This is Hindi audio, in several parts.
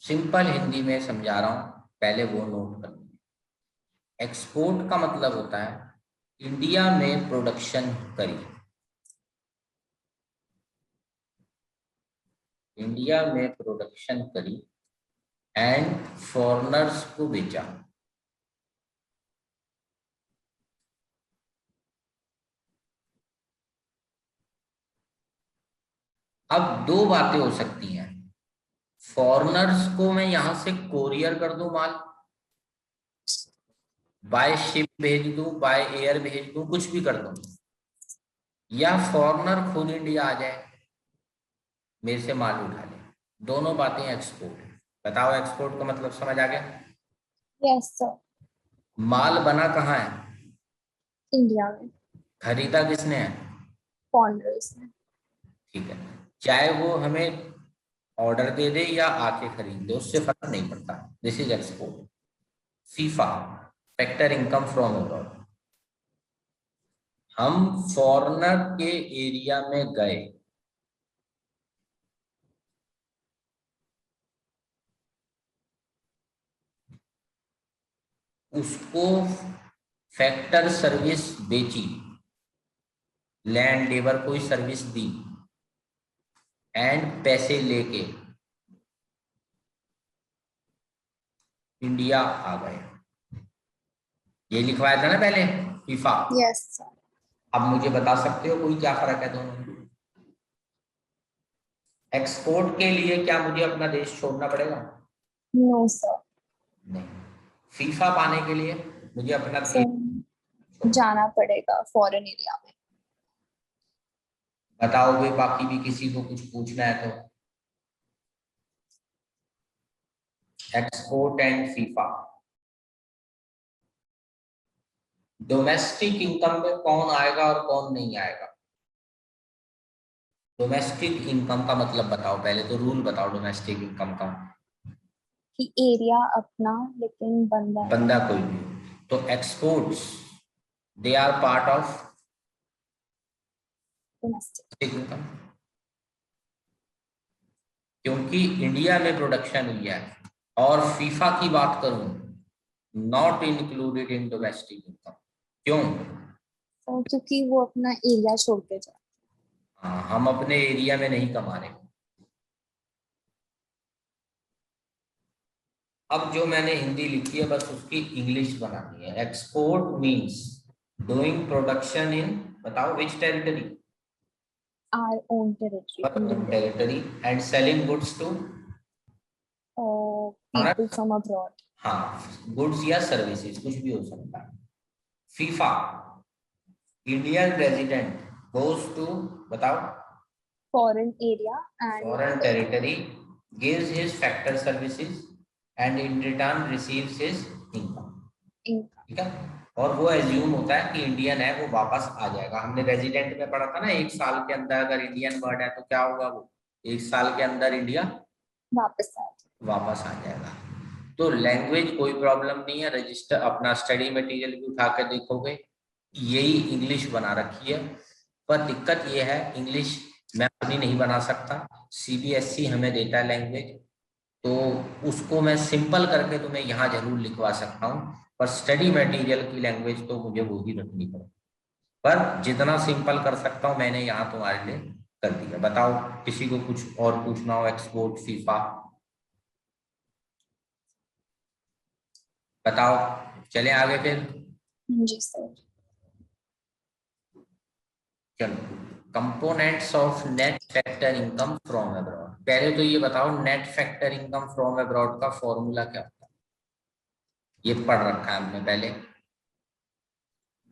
सिंपल हिंदी में समझा रहा हूं, पहले वो नोट कर लीजिए। एक्सपोर्ट का मतलब होता है इंडिया में प्रोडक्शन करी, इंडिया में प्रोडक्शन करी एंड फॉरेनर्स को बेचा। अब दो बातें हो सकती हैं, फॉरेनर्स को मैं यहां से कोरियर कर दूं माल, बाय शिप भेज दूं, बाय एयर भेज दूं, कुछ भी कर दूं, या फॉरेनर खुद इंडिया आ जाए मेरे से माल उठा ले। दोनों बातें एक्सपोर्ट है। बताओ एक्सपोर्ट का मतलब समझ आ गया? Yes sir. माल बना कहाँ है? इंडिया में। खरीदा किसने है? फॉरेनर्स में। ठीक है, चाहे वो हमें ऑर्डर दे दे या आके खरीद ले, उससे फर्क नहीं पड़ता। This is export. FIFA, factor income from abroad. हम फॉरेनर के एरिया में गए, उसको फैक्टर सर्विस बेची, लैंड लेबर कोई सर्विस दी एंड पैसे लेके इंडिया आ गए। ये लिखवाया था ना पहले, फीफा। Yes sir. अब मुझे बता सकते हो कोई क्या फर्क है दोनों में? एक्सपोर्ट के लिए क्या मुझे अपना देश छोड़ना पड़ेगा? No sir. नहीं। फीफा पाने के लिए मुझे अपना देश सर छोड़ना। जाना पड़ेगा फॉरेन एरिया में। बताओगे बाकी भी किसी को कुछ पूछना है तो? Export and FIFA. Domestic income में कौन आएगा और कौन नहीं आएगा? डोमेस्टिक इनकम का मतलब बताओ, पहले तो रूल बताओ डोमेस्टिक इनकम का। कि एरिया अपना लेकिन बंदा बंदा इंडिया। कोई भी हो। तो exports they are part of domestic. Income, क्योंकि इंडिया में प्रोडक्शन हुई है। और फीफा की बात करूं, not included in domestic income. क्यों? तो क्योंकि वो अपना एरिया छोड़ के जाए। हाँ, हम अपने एरिया में नहीं कमा रहे। अब जो मैंने हिंदी लिखी है बस उसकी इंग्लिश बनानी है। Export means doing production in, बताओ which territory? Our own territory, India. Territory and selling goods to, people from abroad. हाँ, गुड्स या सर्विसेज कुछ भी हो सकता है। फीफा, इंडियन रेजिडेंट गोज टू, बताओ, foreign area foreign and territory, gives his factor services and in return receives his income। Income. ठीक है, और वो एज्यूम होता है कि इंडियन है, वो वापस आ जाएगा। हमने रेजिडेंट में पढ़ा था ना, एक साल के अंदर अगर इंडियन वर्ड है तो क्या होगा, वो एक साल के अंदर इंडिया वापस आ जाए। वापस आ जाएगा। तो लैंग्वेज कोई प्रॉब्लम नहीं है, रजिस्टर अपना स्टडी मटेरियल भी उठा के देखोगे, यही इंग्लिश बना रखी है। पर दिक्कत ये है, इंग्लिश मैं अपनी नहीं बना सकता, सीबीएसई हमें देता है लैंग्वेज, तो उसको मैं सिंपल करके तुम्हें यहाँ जरूर लिखवा सकता हूँ, पर स्टडी मटेरियल की लैंग्वेज तो मुझे वो ही रखनी पड़ेगी। पर जितना सिंपल कर सकता हूँ मैंने यहाँ तुम्हारे लिए कर दिया। बताओ किसी को कुछ और पूछना हो, एक्सपोर्ट फीफा बताओ, चलें आगे फिर। जी सर। चलो, components of net factor income from abroad. पहले तो ये बताओ net factor income from abroad का फॉर्मूला क्या होता है? ये पढ़ रखा है हमने पहले।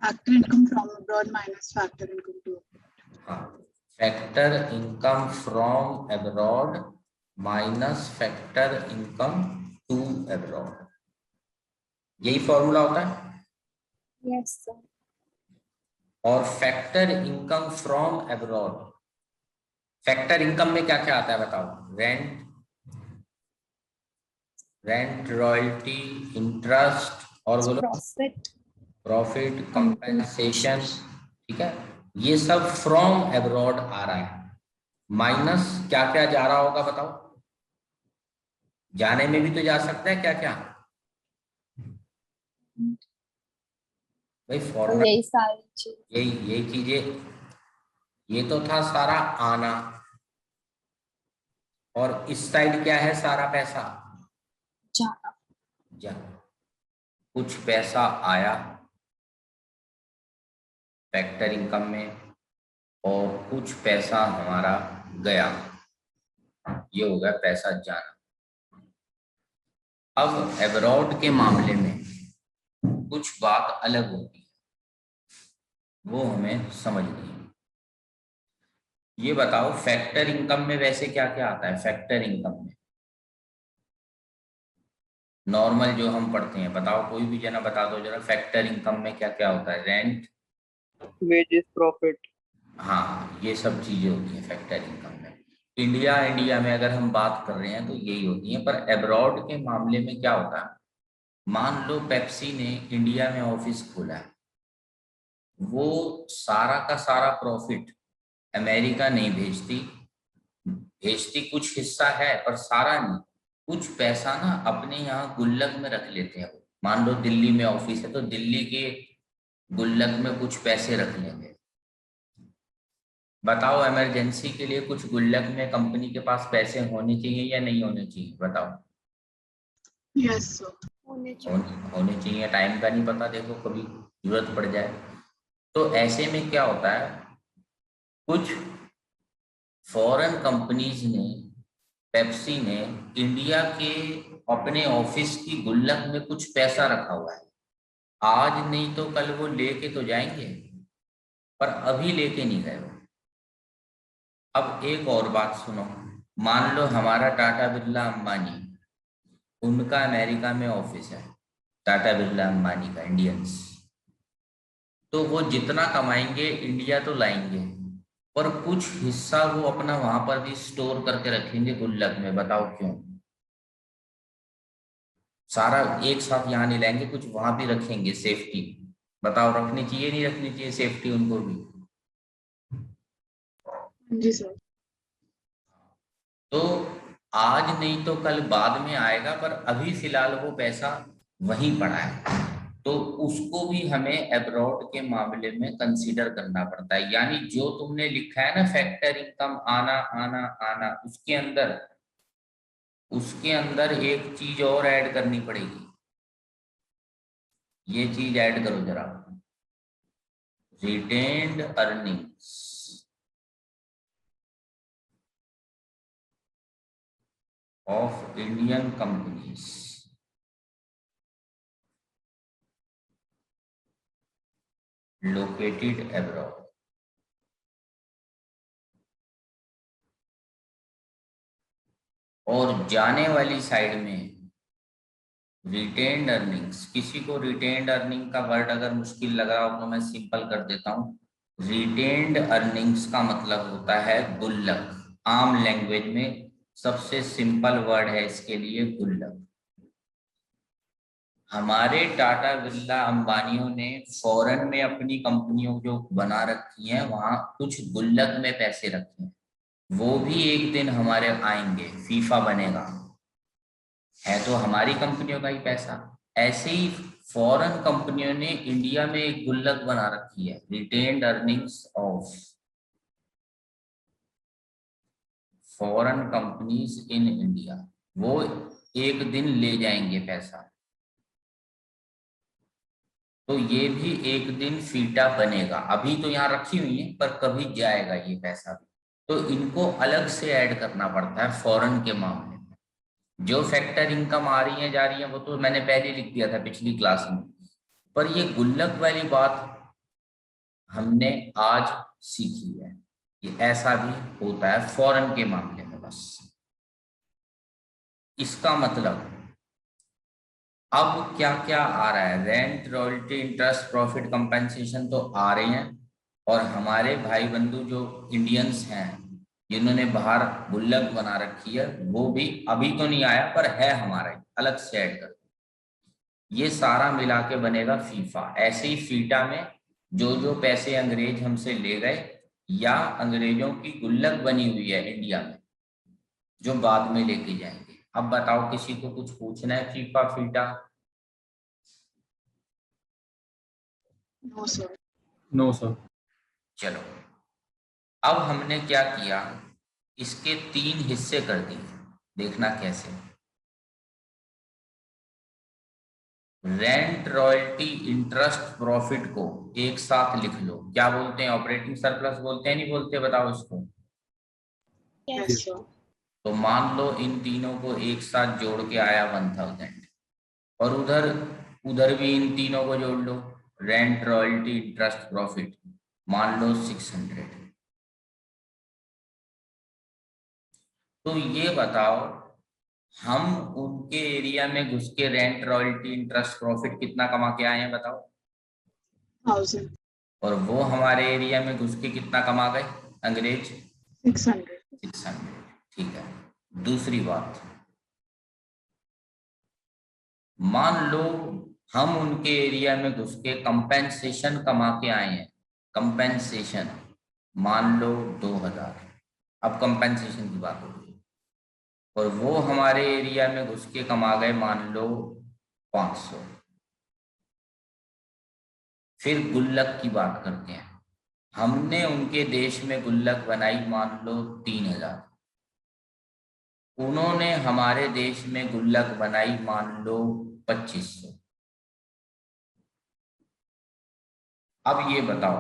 Factor income from abroad minus factor income to abroad. हाँ, factor income from abroad minus factor income to abroad, यही फॉर्मूला होता है। Yes sir. और factor income from abroad, factor income में क्या क्या आता है बताओ? रेंट रॉयल्टी इंटरेस्ट और बोलो प्रॉफिट। Profit compensation. ठीक है, ये सब फ्रॉम अब्रॉड आ रहा है। माइनस क्या क्या जा रहा होगा बताओ? जाने में भी तो जा सकता है क्या क्या भाई, तो फॉरेनर। यही सारी चीज यही चीजें, ये तो था सारा आना, और इस साइड क्या है, सारा पैसा जाना। जा। कुछ पैसा आया फैक्टर इनकम में, और कुछ पैसा हमारा गया, ये हो गया पैसा जाना। अब एब्रॉड के मामले में कुछ बात अलग होती है, वो हमें समझनी है। ये बताओ फैक्टर इनकम में वैसे क्या क्या आता है? फैक्टर इनकम में नॉर्मल जो हम पढ़ते हैं, बताओ कोई भी जना बता दो जरा, फैक्टर इनकम में क्या क्या होता है? Rent, wages, profit. हाँ ये सब चीजें होती हैं फैक्टर इनकम में। इंडिया में अगर हम बात कर रहे हैं तो यही होती है, पर एब्रॉड के मामले में क्या होता है? मान लो पेप्सी ने इंडिया में ऑफिस खोला है, वो सारा का सारा प्रॉफिट अमेरिका नहीं भेजती, भेजती कुछ हिस्सा है पर सारा नहीं, कुछ पैसा ना अपने यहाँ गुल्लक में रख लेते हैं। मान लो दिल्ली में ऑफिस है तो दिल्ली के गुल्लक में कुछ पैसे रख लेंगे। बताओ इमरजेंसी के लिए कुछ गुल्लक में कंपनी के पास पैसे होने चाहिए या नहीं होने चाहिए? बताओ। Yes, sir. होने चाहिए, टाइम का नहीं पता, देखो कभी जरूरत पड़ जाए। तो ऐसे में क्या होता है, कुछ फॉरेन कंपनीज ने, पेप्सी ने इंडिया के अपने ऑफिस की गुल्लक में कुछ पैसा रखा हुआ है। आज नहीं तो कल वो लेके तो जाएंगे, पर अभी लेके नहीं गए वो। अब एक और बात सुनो, मान लो हमारा टाटा बिरला अंबानी, उनका अमेरिका में ऑफिस है, टाटा बिरला अंबानी का, इंडियंस, तो वो जितना कमाएंगे इंडिया तो लाएंगे, पर कुछ हिस्सा वो अपना वहां पर भी स्टोर करके रखेंगे गुल्लक में। बताओ क्यों? सारा एक साथ यहाँ नहीं लाएंगे, कुछ वहां भी रखेंगे सेफ्टी। बताओ रखनी चाहिए नहीं रखनी चाहिए सेफ्टी उनको भी? जी सर। तो आज नहीं तो कल बाद में आएगा, पर अभी फिलहाल वो पैसा वहीं पड़ा है, तो उसको भी हमें एब्रॉड के मामले में कंसीडर करना पड़ता है। यानी जो तुमने लिखा है ना फैक्टर इनकम, आना आना आना, उसके अंदर एक चीज और ऐड करनी पड़ेगी। ये चीज ऐड करो जरा, retained earnings of Indian companies located abroad. और जाने वाली साइड में रिटेन्ड अर्निंग्स, किसी को रिटेन्ड अर्निंग का वर्ड अगर मुश्किल लग रहा हो तो मैं सिंपल कर देता हूं। रिटेन्ड अर्निंग्स का मतलब होता है गुल्लक। आम लैंग्वेज में सबसे सिंपल वर्ड है इसके लिए गुल्लक। हमारे टाटा बिरला अंबानियों ने फॉरेन में अपनी कंपनियों जो बना रखी हैं वहां कुछ गुल्लक में पैसे रखे हैं, वो भी एक दिन हमारे आएंगे, फीफा बनेगा, है तो हमारी कंपनियों का ही पैसा। ऐसे ही फॉरेन कंपनियों ने इंडिया में एक गुल्लक बना रखी है, retained earnings of foreign companies in India, वो एक दिन ले जाएंगे पैसा, तो ये भी एक दिन फीटा बनेगा। अभी तो यहाँ रखी हुई है पर कभी जाएगा ये पैसा भी, तो इनको अलग से ऐड करना पड़ता है फॉरेन के मामले में। जो फैक्टर इनकम आ रही है जा रही है वो तो मैंने पहले लिख दिया था पिछली क्लास में, पर ये गुल्लक वाली बात हमने आज सीखी है। ये ऐसा भी होता है फॉरेन के मामले में। बस इसका मतलब अब क्या क्या आ रहा है, rent, royalty, interest, profit, compensation तो आ रहे हैं, और हमारे भाई बंधु जो इंडियंस हैं जिन्होंने बाहर गुल्लक बना रखी है वो भी अभी तो नहीं आया पर है हमारे, अलग से ऐड कर, ये सारा मिला के बनेगा फीफा। ऐसे ही फीटा में जो जो पैसे अंग्रेज हमसे ले गए या अंग्रेजों की गुल्लक बनी हुई है इंडिया में जो बाद में लेके जाएंगे, अब बताओ किसी को कुछ पूछना है फीफा फीटा? No, sir. No sir. चलो, अब हमने क्या किया, इसके 3 हिस्से कर दिए, देखना कैसे। रेंट, रॉयल्टी, इंटरेस्ट, प्रॉफिट को एक साथ लिख लो। क्या बोलते हैं? ऑपरेटिंग सरप्लस बोलते हैं, नहीं बोलते? बताओ इसको। Yes, sir. तो मान लो इन तीनों को एक साथ जोड़ के आया 1000, और उधर उधर भी इन तीनों को जोड़ लो, रेंट, रॉयल्टी, इंटरेस्ट, प्रॉफिट, मान लो 600। तो ये बताओ, हम उनके एरिया में घुस के रेंट, रॉयल्टी, इंटरेस्ट, प्रॉफिट कितना कमा के आए हैं बताओ? 1000. और वो हमारे एरिया में घुस के कितना कमा गए अंग्रेज? 600. 600। ठीक है। दूसरी बात, मान लो हम उनके एरिया में घुस के कंपेंसेशन कमा के आए हैं, कंपेंसेशन मान लो 2000। अब कंपेंसेशन की बात हो रही है, और वो हमारे एरिया में घुस के कमा गए मान लो 500। फिर गुल्लक की बात करते हैं, हमने उनके देश में गुल्लक बनाई मान लो 3000, उन्होंने हमारे देश में गुल्लक बनाई मान लो 2500। अब ये बताओ,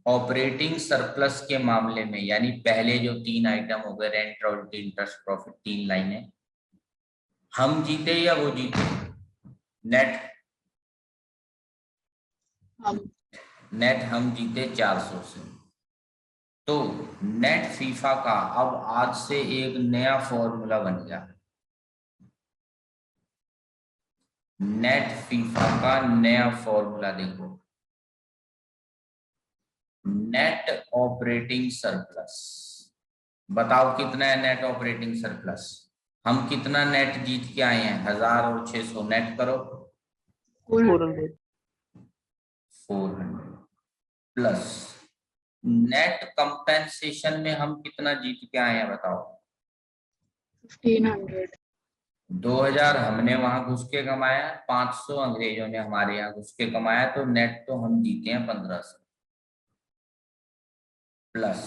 ऑपरेटिंग सरप्लस के मामले में, यानी पहले जो 3 आइटम हो गए, रेंट, रॉयल्टी, इंटरेस्ट, प्रॉफिट, 3 लाइनें, हम जीते या वो जीते? नेट नेट हम जीते 400 से। तो नेट फीफा का अब आज से एक नया फॉर्मूला बन गया। नेट फीफा का नया फॉर्मूला देखो, नेट ऑपरेटिंग सरप्लस। बताओ कितना है नेट ऑपरेटिंग सरप्लस? हम कितना नेट जीत के आए हैं? 1000 और 600 नेट करो, 400. 400 प्लस नेट कंपेंसेशन में हम कितना जीत के आए हैं बताओ? 1500. 2000 हमने वहां घुस के कमाया, 500 अंग्रेजों ने हमारे यहाँ घुस के कमाया, तो नेट तो हम जीते हैं 1500। प्लस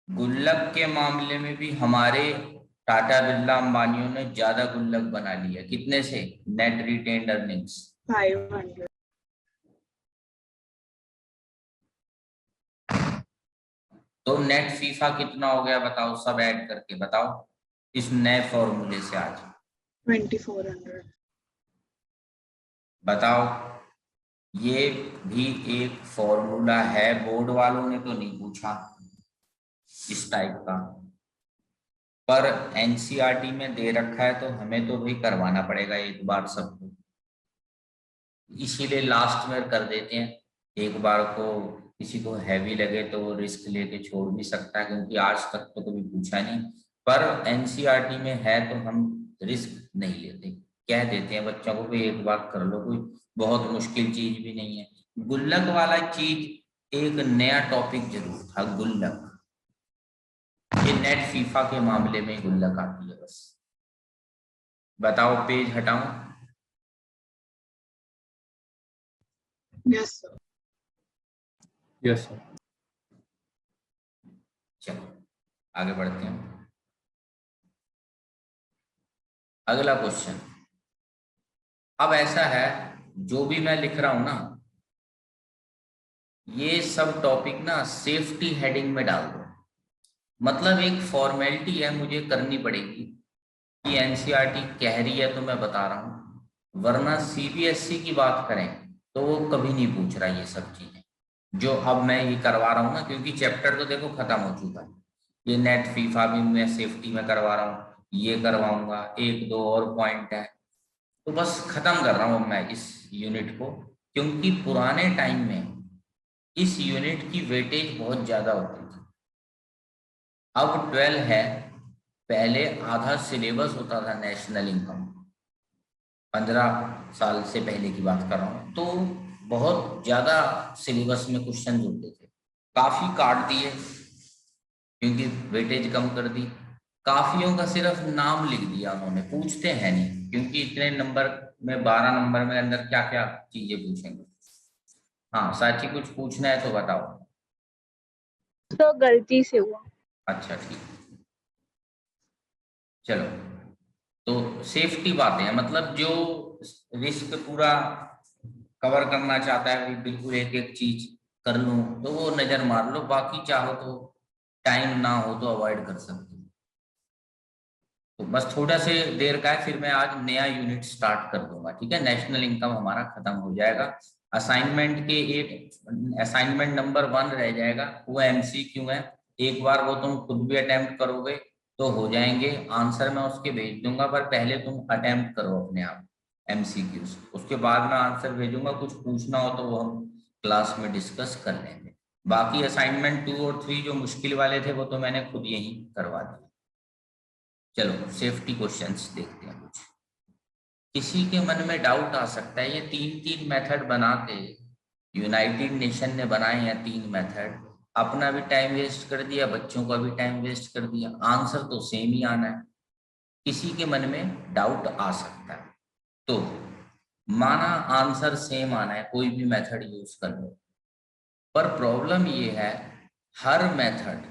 गुल्लक के मामले में भी हमारे टाटा बिरला अंबानियों ने ज्यादा गुल्लक बना लिया, कितने से? Net retained earnings 500. तो नेट फीफा कितना हो गया बताओ, सब ऐड करके बताओ इस नए फॉर्मूले से आज 2400. बताओ। ये भी एक फॉर्मूला है, बोर्ड वालों ने तो नहीं पूछा इस टाइप का, पर एनसीईआरटी में दे रखा है, तो हमें तो भाई करवाना पड़ेगा एक बार सबको, इसीलिए लास्ट में कर देते हैं। एक बार को किसी को हैवी लगे तो वो रिस्क लेके छोड़ भी सकता है, क्योंकि आज तक तो कभी पूछा नहीं, पर एनसीईआरटी में है तो हम रिस्क नहीं लेते, कह देते हैं बच्चों को भी एक बार कर लो, कोई बहुत मुश्किल चीज भी नहीं है। गुल्लक वाला चीज एक नया टॉपिक जरूर था, गुल्लक। ये नेट फीफा के मामले में गुल्लक आती है बस। बताओ, पेज हटाऊं? Yes, sir. Yes sir. चलो आगे बढ़ते हैं। अगला क्वेश्चन। अब ऐसा है, जो भी मैं लिख रहा हूं ना, ये सब टॉपिक ना सेफ्टी हेडिंग में डाल दो। मतलब एक फॉर्मेलिटी है, मुझे करनी पड़ेगी कि एनसीईआरटी कह रही है तो मैं बता रहा हूँ, वरना सीबीएसई की बात करें तो वो कभी नहीं पूछ रहा ये सब चीजें जो अब मैं ये करवा रहा हूँ ना, क्योंकि चैप्टर तो देखो खत्म हो चुका है। ये नेट फीफा भी मैं सेफ्टी में करवा रहा हूँ, ये करवाऊंगा, 1-2 और पॉइंट है, तो बस खत्म कर रहा हूँ मैं इस यूनिट को, क्योंकि पुराने टाइम में इस यूनिट की वेटेज बहुत ज्यादा होती थी। अब 12 है, पहले आधा सिलेबस होता था नेशनल इनकम, 15 साल से पहले की बात कर रहा हूँ, तो बहुत ज्यादा सिलेबस में क्वेश्चन होते थे, काफी काट दिए क्योंकि वेटेज कम कर दी। काफियों का सिर्फ नाम लिख दिया उन्होंने, पूछते हैं नहीं, क्योंकि इतने नंबर में 12 नंबर में अंदर क्या क्या चीजें पूछेंगे। हाँ साची, कुछ पूछना है तो बताओ। तो गलती से हुआ। अच्छा ठीक, चलो। तो सेफ्टी बातें हैं, मतलब जो रिस्क पूरा कवर करना चाहता है वो बिल्कुल एक एक चीज कर लूं तो वो नजर मार लो, बाकी चाहो तो टाइम ना हो तो अवॉइड कर सकते हो। तो बस थोड़ा से देर का है, फिर मैं आज नया यूनिट स्टार्ट कर दूंगा, ठीक है। नेशनल इनकम हमारा खत्म हो जाएगा। असाइनमेंट के एक असाइनमेंट नंबर 1 रह जाएगा, वो एमसीक्यू है। एक बार वो तुम खुद भी अटेम्प्ट करोगे तो हो जाएंगे, आंसर मैं उसके भेज दूंगा, पर पहले तुम अटेम्प्ट करो अपने आप एमसीक्यूज, उसके बाद मैं आंसर भेजूंगा। कुछ पूछना हो तो वो हम क्लास में डिस्कस कर लेंगे। बाकी असाइनमेंट 2 और 3 जो मुश्किल वाले थे वो तो मैंने खुद यही करवा दिया। चलो सेफ्टी क्वेश्चंस देखते हैं कुछ। किसी के मन में डाउट आ सकता है, ये 3 मेथड बना के यूनाइटेड नेशन ने बनाए हैं, 3 मेथड, अपना भी टाइम वेस्ट कर दिया, बच्चों का भी टाइम वेस्ट कर दिया, आंसर तो सेम ही आना है। किसी के मन में डाउट आ सकता है, तो माना आंसर सेम आना है, कोई भी मेथड यूज कर लो, पर प्रॉब्लम ये है हर मेथड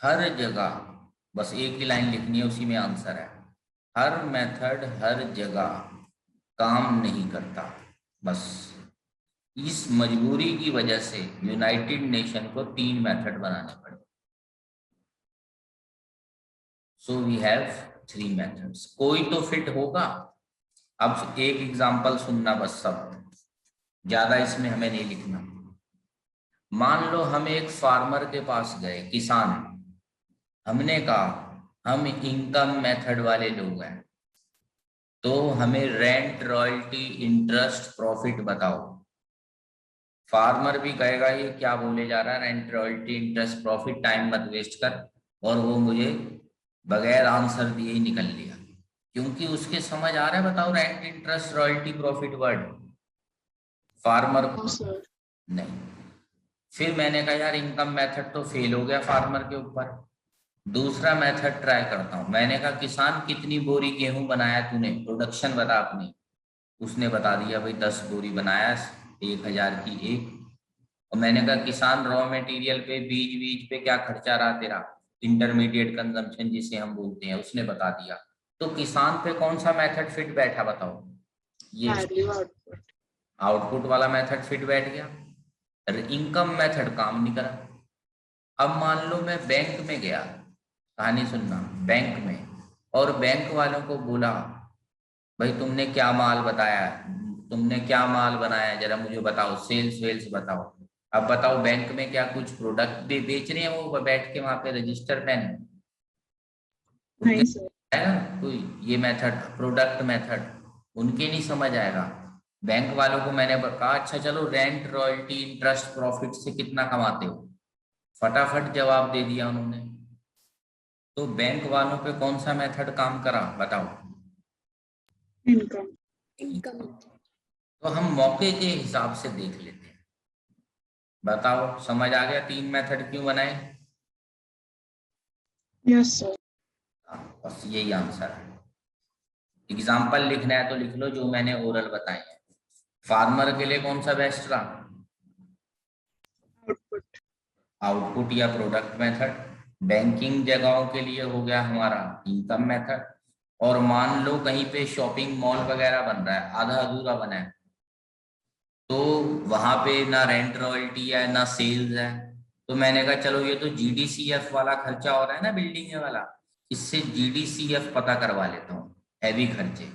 हर जगह बस एक ही लाइन लिखनी है, उसी में आंसर है। हर मेथड हर जगह काम नहीं करता। बस इस मजबूरी की वजह से यूनाइटेड नेशन को 3 मेथड बनाने पड़े। सो वी हैव 3 मेथड्स, कोई तो फिट होगा। अब एक एग्जांपल सुनना बस, सब ज्यादा इसमें हमें नहीं लिखना। मान लो हम एक फार्मर के पास गए, किसान, हमने कहा हम इनकम मेथड वाले लोग हैं, तो हमें रेंट रॉयल्टी इंटरेस्ट प्रॉफिट बताओ। फार्मर भी कहेगा ये क्या बोले जा रहा है, rent royalty interest profit, time मत वेस्ट कर, और वो मुझे बगैर आंसर दिए ही निकल लिया, क्योंकि उसके समझ आ रहा है। बताओ rent interest royalty profit word farmer No, को sir. नहीं। फिर मैंने कहा यार इनकम मेथड तो फेल हो गया फार्मर के ऊपर, दूसरा मेथड ट्राई करता हूं। मैंने कहा किसान कितनी बोरी गेहूं बनाया तूने, प्रोडक्शन बता अपनी। उसने बता दिया भाई 10 बोरी बनाया, 1000 की एक। और मैंने कहा किसान रॉ मटेरियल पे, बीज बीज पे क्या खर्चा रहा तेरा, इंटरमीडिएट कंजम्पशन जिसे हम बोलते हैं, उसने बता दिया। तो किसान पे कौन सा मेथड फिट बैठा बताओ? ये Value output. आउटपुट वाला मेथड फिट बैठ गया, इनकम मेथड काम नहीं करा। अब मान लो मैं बैंक में गया, कहानी सुनना, बैंक में, और बैंक वालों को बोला भाई तुमने क्या माल बताया, तुमने क्या माल बनाया, जरा मुझे बताओ, सेल्स वेल्स बताओ। अब बताओ बैंक में क्या कुछ प्रोडक्ट भी बेच रहे हैं वो बैठ के वहां पे रजिस्टर पेन, उनके नहीं sir. आएगा कोई ये मेथड, प्रोडक्ट मेथड उनके नहीं समझ आएगा। बैंक वालों को मैंने कहा अच्छा चलो रेंट रॉयल्टी इंटरेस्ट प्रॉफिट से कितना कमाते हो, फटाफट जवाब दे दिया उन्होंने। तो बैंक वालों पे कौन सा मेथड काम करा बताओ? Income. इनकम। तो हम मौके के हिसाब से देख लेते हैं। बताओ समझ आ गया 3 मेथड क्यों बनाए? Yes sir. हाँ, बस यही आंसर है। एग्जाम्पल लिखना है तो लिख लो जो मैंने ओरल बताए हैं। फार्मर के लिए कौन सा बेस्ट रहा? Output. आउटपुट या प्रोडक्ट मेथड। बैंकिंग जगहों के लिए हो गया हमारा इनकम मेथड। और मान लो कहीं पे शॉपिंग मॉल वगैरह बन रहा है, आधा अधूरा बना है, तो वहां पे ना रेंट रॉयल्टी है ना सेल्स है, तो मैंने कहा चलो ये तो जीडीसीएफ वाला खर्चा हो रहा है ना बिल्डिंग वाला, इससे जीडीसीएफ पता करवा लेता हूँ, हैवी खर्चे,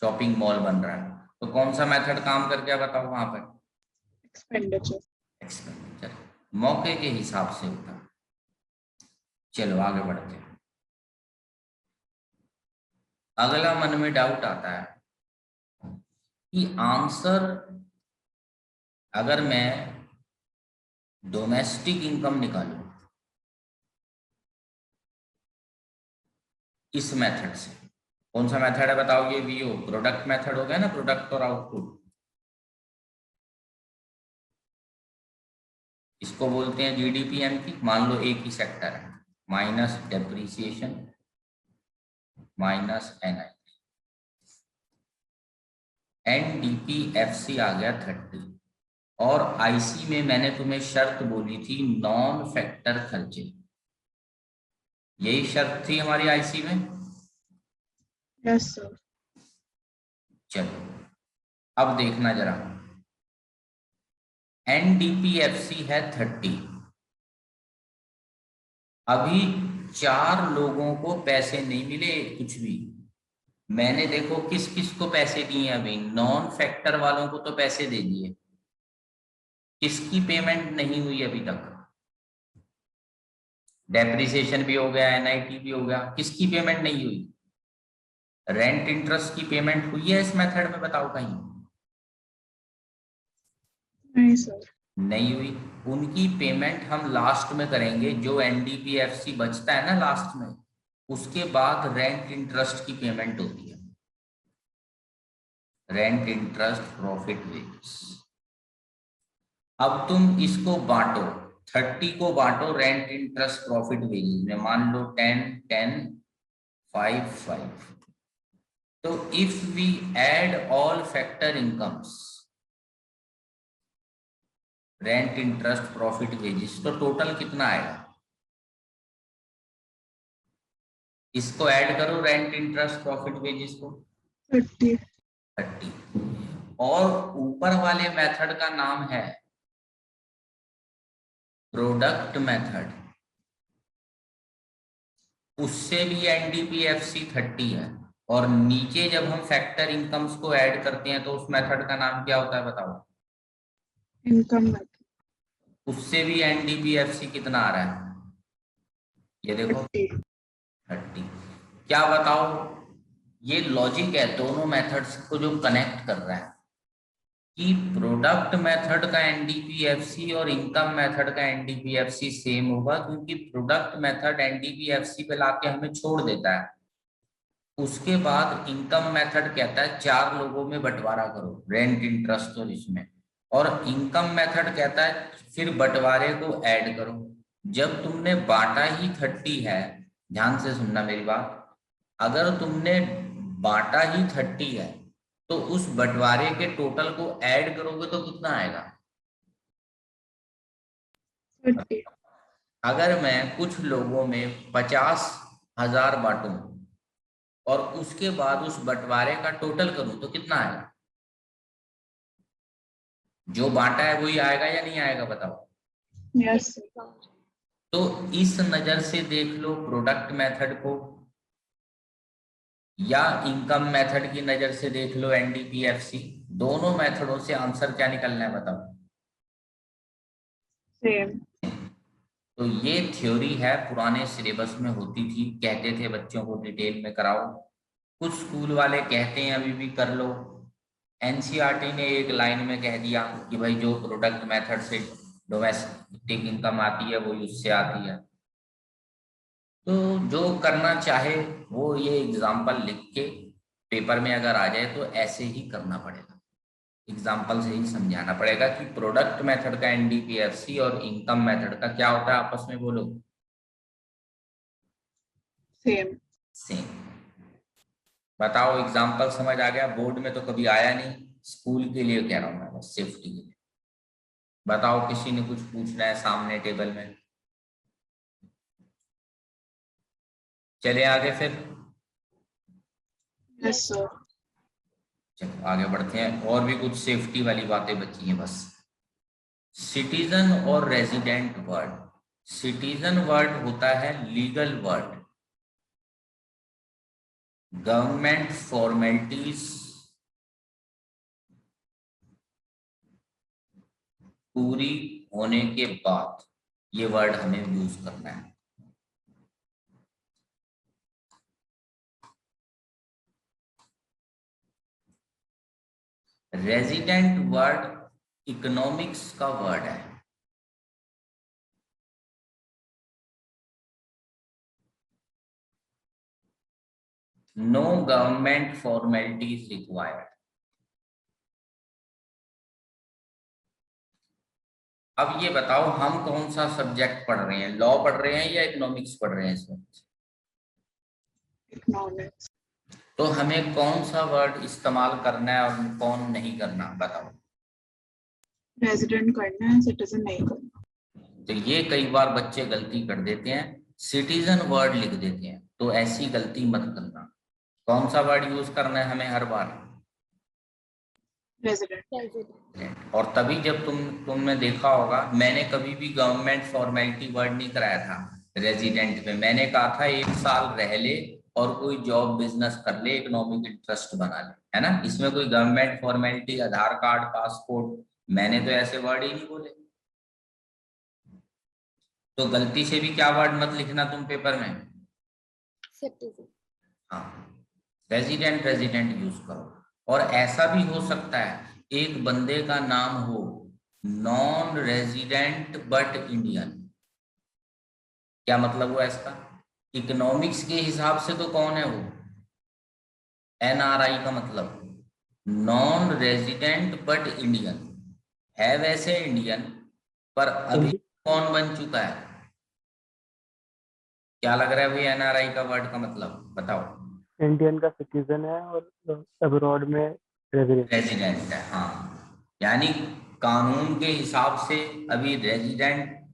शॉपिंग मॉल बन रहा है, तो कौन सा मेथड काम कर गया बताओ वहां पर? Expenditure. एक्सपेंडिचर, मौके के हिसाब से होता है। चलो आगे बढ़ते हैं। अगला मन में डाउट आता है कि आंसर अगर मैं डोमेस्टिक इनकम निकालूं इस मेथड से, कौन सा मेथड है बताओ? ये वीओ प्रोडक्ट मेथड हो गया ना, प्रोडक्ट और आउटपुट, इसको बोलते हैं जीडीपीएम की। मान लो एक ही सेक्टर है, minus depreciation minus NI। NDPFC आ गया 30। और IC में मैंने तुम्हें शर्त बोली थी नॉन फैक्टर खर्चे, यही शर्त थी हमारी IC में। Yes, sir. चलो अब देखना जरा, NDPFC है 30। अभी 4 लोगों को पैसे नहीं मिले कुछ भी। मैंने देखो किस किस को पैसे दिए, अभी नॉन फैक्टर वालों को तो पैसे दे दिए, किसकी पेमेंट नहीं हुई अभी तक? डेप्रिसिएशन भी हो गया, NIT भी हो गया, किसकी पेमेंट नहीं हुई? रेंट इंटरेस्ट की पेमेंट हुई है इस मेथड में, बताओ कहीं? नहीं sir. नहीं हुई। उनकी पेमेंट हम लास्ट में करेंगे, जो NDPFC बचता है ना लास्ट में, उसके बाद रेंट इंटरेस्ट की पेमेंट होती है, रेंट इंटरेस्ट प्रॉफिट वेजेस। अब तुम इसको बांटो, 30 को बांटो रेंट इंटरेस्ट प्रॉफिट वेजेस में, मान लो 10 10 5 5। तो if we add all factor incomes, rent interest profit wages, तो टोटल कितना आएगा? इसको ऐड करो, रेंट इंटरेस्ट प्रॉफिट वेजेस को, 30. 30। और ऊपर वाले मेथड का नाम है प्रोडक्ट मेथड, उससे भी NDPFC 30 है। और नीचे जब हम फैक्टर इनकम्स को ऐड करते हैं तो उस मेथड का नाम क्या होता है बताओ? Income method. उससे भी NDPFC कितना आ रहा है? ये देखो 30. 30। क्या बताओ, ये लॉजिक है दोनों मेथड्स को जो कनेक्ट कर रहा है कि प्रोडक्ट मेथड का NDPFC और इनकम मेथड का NDPFC सेम होगा, क्योंकि प्रोडक्ट मेथड NDPFC पे लाके हमें छोड़ देता है, उसके बाद इनकम मेथड कहता है 4 लोगों में बंटवारा करो, रेंट इंटरेस्ट और इसमें, और इनकम मेथड कहता है फिर बंटवारे को ऐड करो। जब तुमने बांटा ही 30 है, ध्यान से सुनना मेरी बात, अगर तुमने बांटा ही 30 है तो उस बंटवारे के टोटल को ऐड करोगे तो कितना आएगा? 30. अगर मैं कुछ लोगों में 50,000 बांटूं और उसके बाद उस बंटवारे का टोटल करूं तो कितना आएगा? जो बांटा है वही आएगा या नहीं आएगा बताओ? Yes sir. तो इस नजर से देख लो प्रोडक्ट मेथड को, या इनकम मेथड की नजर से देख लो NDPFC, दोनों मेथडों से आंसर क्या निकलना है बताओ? Same. तो ये थ्योरी है, पुराने सिलेबस में होती थी, कहते थे बच्चों को डिटेल में कराओ, कुछ स्कूल वाले कहते हैं अभी भी कर लो। NCERT ने एक लाइन में कह दिया कि भाई जो प्रोडक्ट मेथड से डोमेस्टिक इनकम आती है वही उससे आती है। तो जो करना चाहे वो ये एग्जाम्पल लिख के पेपर में अगर आ जाए तो ऐसे ही करना पड़ेगा, एग्जाम्पल से ही समझाना पड़ेगा कि प्रोडक्ट मेथड का NDPFC और इनकम मेथड का क्या होता है, आपस में बोलो। Same. सेम। बताओ एग्जाम्पल समझ आ गया? बोर्ड में तो कभी आया नहीं, स्कूल के लिए कह रहा हूं मैं, बस सेफ्टी के लिए। बताओ किसी ने कुछ पूछना है सामने टेबल में? चले आगे फिर। Yes sir. चलो आगे बढ़ते हैं, और भी कुछ सेफ्टी वाली बातें बची हैं बस। सिटीजन और रेजिडेंट वर्ड। सिटीजन वर्ड होता है लीगल वर्ड, गवर्नमेंट फॉर्मेलिटीज पूरी होने के बाद ये वर्ड हमें यूज करना है। रेजिडेंट वर्ड इकोनॉमिक्स का वर्ड है, नो गवर्नमेंट फॉर्मेलिटीज रिक्वायर्ड। अब ये बताओ हम कौन सा सब्जेक्ट पढ़ रहे हैं, लॉ पढ़ रहे हैं या इकोनॉमिक्स पढ़ रहे हैं इसमें? Economics. तो हमें कौन सा वर्ड इस्तेमाल करना है और कौन नहीं करना, बताओ। Resident करना है, citizen नहीं करना. तो ये कई बार बच्चे गलती कर देते हैं, सिटीजन वर्ड लिख देते हैं, तो ऐसी गलती मत करना। कौन सा वर्ड यूज करना है हमें हर बार? Resident. President. और तभी जब तुमने देखा होगा, मैंने कभी भी गवर्नमेंट फॉर्मेलिटी वर्ड नहीं कराया था रेजिडेंट में। मैंने कहा था 1 साल रह ले और कोई जॉब बिजनेस कर ले, इकोनॉमिक इंटरेस्ट बना ले, है ना। इसमें कोई गवर्नमेंट फॉर्मेलिटी, आधार कार्ड, पासपोर्ट, मैंने तो ऐसे वर्ड ही नहीं बोले। तो गलती से भी क्या वर्ड मत लिखना तुम पेपर में। Citizen. हाँ, रेजिडेंट रेजिडेंट यूज करो। और ऐसा भी हो सकता है एक बंदे का नाम हो नॉन रेजिडेंट बट इंडियन। क्या मतलब हुआ इसका? इकोनॉमिक्स के हिसाब से तो कौन है वो? NRI का मतलब नॉन रेजिडेंट बट इंडियन है, वैसे इंडियन, पर अभी कौन बन चुका है? क्या लग रहा है भाई NRI का वर्ड का मतलब, बताओ। इंडियन का सिटीजन है और अब्रॉड में रेजिडेंट रेजिडेंट है, हाँ। यानी कानून के हिसाब से अभी रेजिडेंट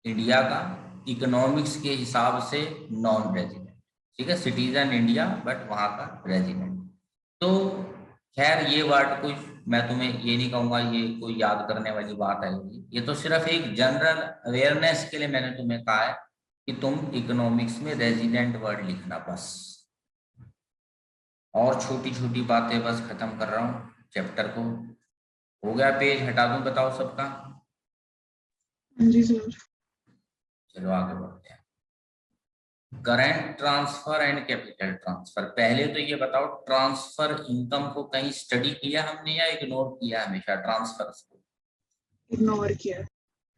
इंडिया का, इकोनॉमिक्स के हिसाब से नॉन रेजिडेंट, ठीक है। सिटीजन इंडिया बट वहां का रेजिडेंट। तो खैर ये वर्ड कुछ, मैं तुम्हें ये नहीं कहूंगा ये कोई याद करने वाली बात है, ये तो सिर्फ एक जनरल अवेयरनेस के लिए मैंने तुम्हें कहा है कि तुम इकोनॉमिक्स में रेजिडेंट वर्ड लिखना बस। और छोटी छोटी बातें बस खत्म कर रहा हूँ चैप्टर को। हो गया, पेज हटा दूं, बताओ सबका। हाँ जी सर. चलो आगे बढ़ते हैं। Current transfer and capital transfer. पहले तो ये बताओ, ट्रांसफर इनकम को कहीं स्टडी किया हमने या इग्नोर किया हमेशा ट्रांसफर को? Ignore किया.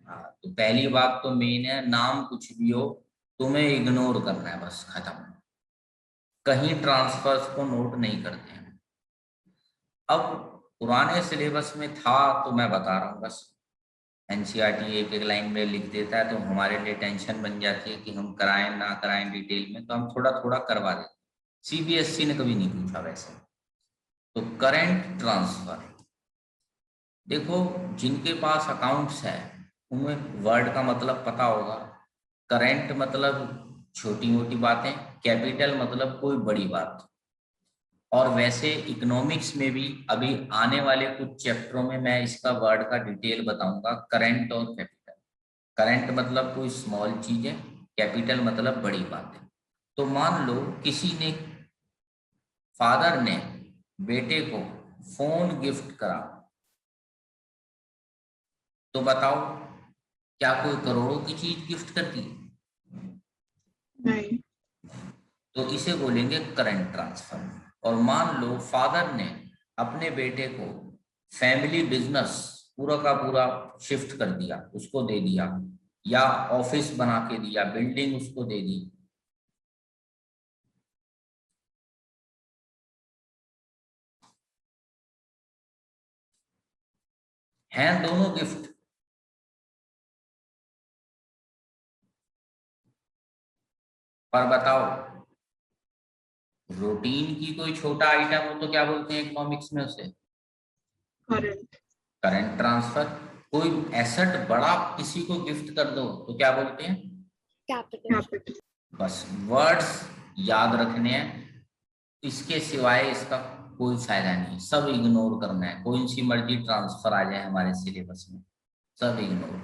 हाँ, तो पहली बात तो मेन है, नाम कुछ भी हो तुम्हें इग्नोर करना है बस, खत्म। कहीं ट्रांसफर्स को नोट नहीं करते हैं। अब पुराने सिलेबस में था तो मैं बता रहा हूँ बस। NCERT एक एक लाइन में लिख देता है तो हमारे लिए टेंशन बन जाती है कि हम कराएं ना कराएं डिटेल में, तो हम थोड़ा थोड़ा करवा देते। CBSE ने कभी नहीं पूछा वैसे। तो करंट ट्रांसफर, देखो जिनके पास अकाउंट्स है उनमें वर्ड का मतलब पता होगा। करंट मतलब छोटी मोटी बातें, कैपिटल मतलब कोई बड़ी बात। और वैसे इकोनॉमिक्स में भी अभी आने वाले कुछ चैप्टरों में मैं इसका वर्ड का डिटेल बताऊंगा, करंट और कैपिटल। करंट मतलब कोई स्मॉल चीज है, कैपिटल मतलब बड़ी बात है। तो मान लो किसी ने, फादर ने बेटे को फोन गिफ्ट करा, तो बताओ क्या कोई करोड़ों की चीज गिफ्ट कर दी? नहीं. तो इसे बोलेंगे करंट ट्रांसफर। और मान लो फादर ने अपने बेटे को फैमिली बिजनेस पूरा का पूरा शिफ्ट कर दिया, उसको दे दिया, या ऑफिस बना के दिया, बिल्डिंग उसको दे दी। हैं दोनों गिफ्ट, पर बताओ रूटीन की कोई छोटा आइटम हो तो क्या बोलते हैं इकोनॉमिक्स में उसे? Current. Current transfer. कोई एसेट बड़ा किसी को गिफ्ट कर दो तो क्या बोलते हैं? Capital. Capital. बस वर्ड्स याद रखने हैं, इसके सिवाय इसका कोई फायदा नहीं, सब इग्नोर करना है। कोई सी मर्जी ट्रांसफर आ जाए हमारे सिलेबस में, सब इग्नोर।